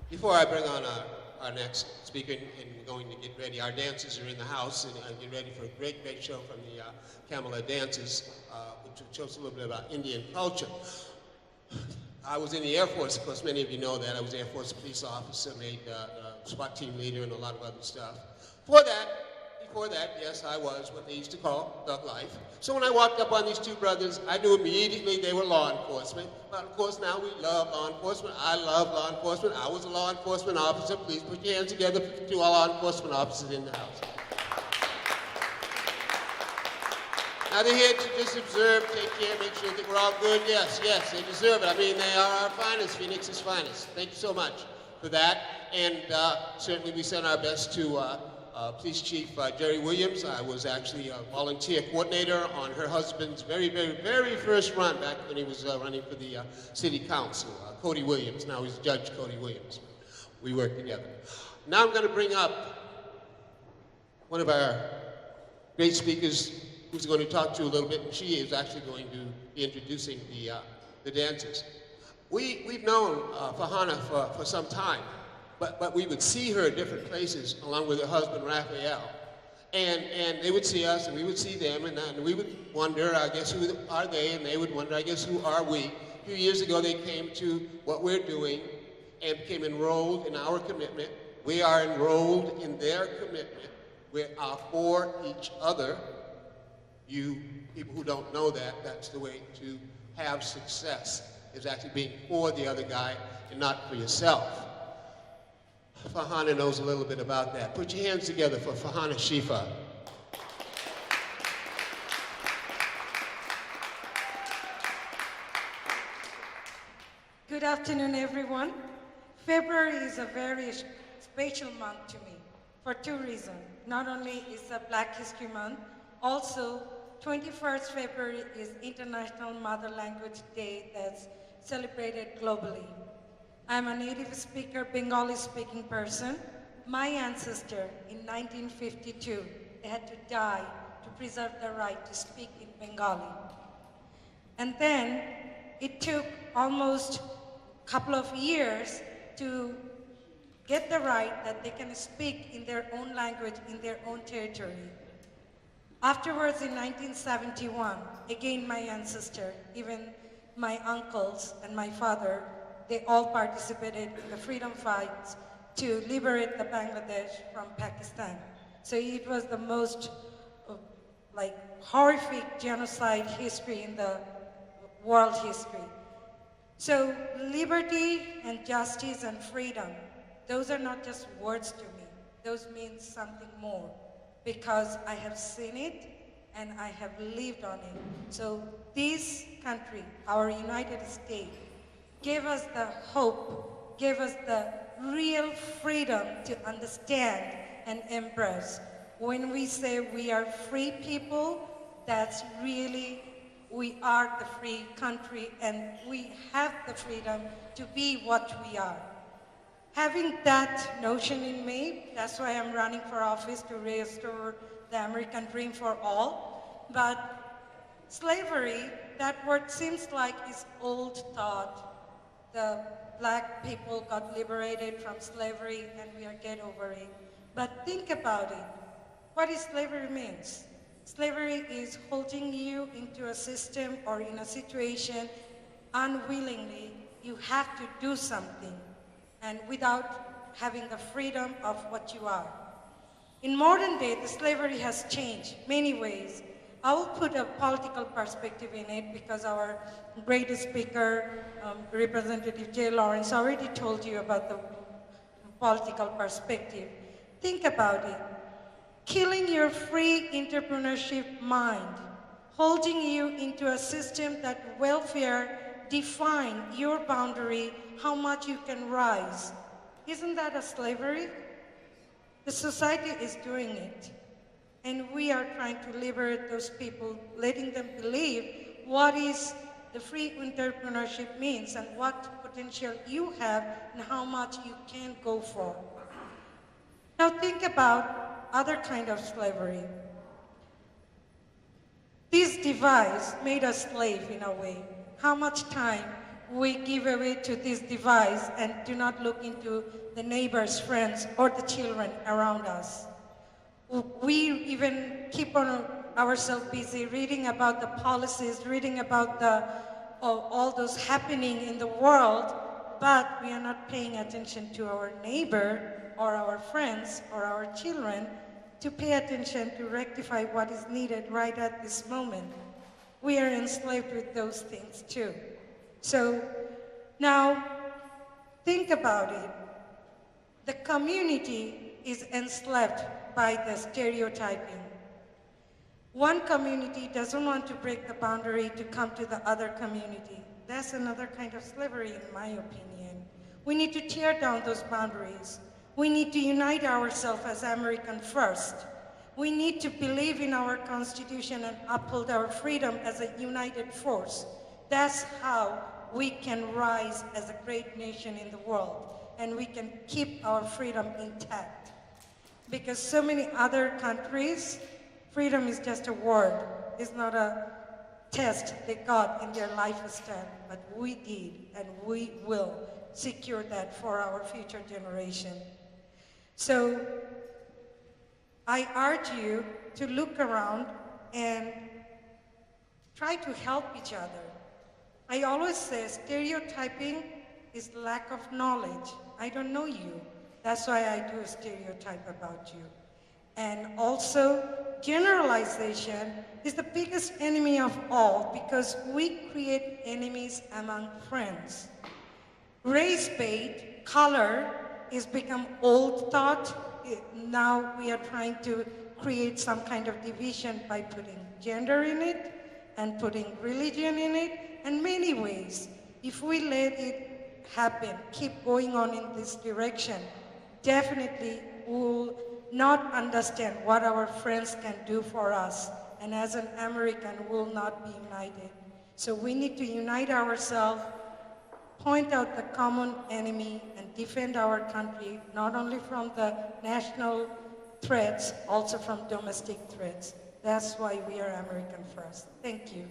Before I bring on our next speaker and going to get ready, our dancers are in the house and get ready for a great, great show from the Kamala Dances, which shows a little bit about Indian culture. I was in the Air Force, of course, many of you know that. I was Air Force police officer, made SWAT team leader, and a lot of other stuff. Before that, yes, I was what they used to call thug life. So when I walked up on these two brothers, I knew immediately they were law enforcement. But of course, now we love law enforcement. I love law enforcement. I was a law enforcement officer. Please put your hands together to all law enforcement officers in the house. Now they're here to just observe, take care, make sure that we're all good. Yes, yes, they deserve it. I mean, they are our finest, Phoenix's finest. Thank you so much for that. And certainly we send our best to Police Chief Jerry Williams. I was actually a volunteer coordinator on her husband's very, very, very first run back when he was running for the city council, Cody Williams. Now he's Judge Cody Williams. We work together. Now I'm going to bring up one of our great speakers who's going to talk to you a little bit, and she is actually going to be introducing the dancers. We've known Farhana for some time. But we would see her at different places along with her husband, Raphael. And they would see us and we would see them and we would wonder, I guess, who are they? And they would wonder, I guess, who are we? A few years ago, they came to what we're doing and became enrolled in our commitment. We are enrolled in their commitment. We are for each other. You people who don't know that, that's the way to have success, is actually being for the other guy and not for yourself. Farhana knows a little bit about that. Put your hands together for Farhana Shifa. Good afternoon, everyone. February is a very special month to me for two reasons. Not only is it Black History Month, also 21st February is International Mother Language Day that's celebrated globally. I'm a native speaker, Bengali-speaking person. My ancestor in 1952, they had to die to preserve the right to speak in Bengali. And then it took almost a couple of years to get the right that they can speak in their own language, in their own territory. Afterwards, in 1971, again my ancestor, even my uncles and my father, they all participated in the freedom fights to liberate the Bangladesh from Pakistan. So it was the most horrific genocide history in the world history. So liberty and justice and freedom, those are not just words to me. Those mean something more because I have seen it and I have lived on it. So this country, our United States, gave us the hope, gave us the real freedom to understand and embrace. When we say we are free people, that's really, we are the free country and we have the freedom to be what we are. Having that notion in me, that's why I'm running for office to restore the American dream for all. But slavery, that word seems like it's old thought. The Black people got liberated from slavery and we are get over it. But think about it. What is slavery means? Slavery is holding you into a system or in a situation unwillingly. You have to do something and without having the freedom of what you are. In modern day, the slavery has changed many ways. I will put a political perspective in it because our great speaker, Representative Jay Lawrence, already told you about the political perspective. Think about it. Killing your free entrepreneurship mind, holding you into a system that welfare define your boundary, how much you can rise. Isn't that a slavery? The society is doing it. And we are trying to liberate those people, letting them believe what is the free entrepreneurship means and what potential you have and how much you can go for. Now think about other kind of slavery. This device made us slave in a way. How much time we give away to this device and do not look into the neighbors, friends, or the children around us. We even keep on ourselves busy reading about the policies, reading about all those happening in the world, but we are not paying attention to our neighbor or our friends or our children to pay attention to rectify what is needed right at this moment. We are enslaved with those things too. So now think about it. The community is enslaved by the stereotyping. One community doesn't want to break the boundary to come to the other community. That's another kind of slavery, in my opinion. We need to tear down those boundaries. We need to unite ourselves as American first. We need to believe in our Constitution and uphold our freedom as a united force. That's how we can rise as a great nation in the world, and we can keep our freedom intact. Because so many other countries, freedom is just a word. It's not a test they got in their lifestyle, but we did, and we will secure that for our future generation. So I urge you to look around and try to help each other. I always say stereotyping is lack of knowledge. I don't know you. That's why I do a stereotype about you. And also, generalization is the biggest enemy of all because we create enemies among friends. Race bait, color, is become old thought. Now we are trying to create some kind of division by putting gender in it and putting religion in it, and many ways. If we let it happen, keep going on in this direction, definitely we'll not understand what our friends can do for us, and as an American, we'll not be united. So we need to unite ourselves, point out the common enemy, and defend our country, not only from the national threats, also from domestic threats. That's why we are American first. Thank you.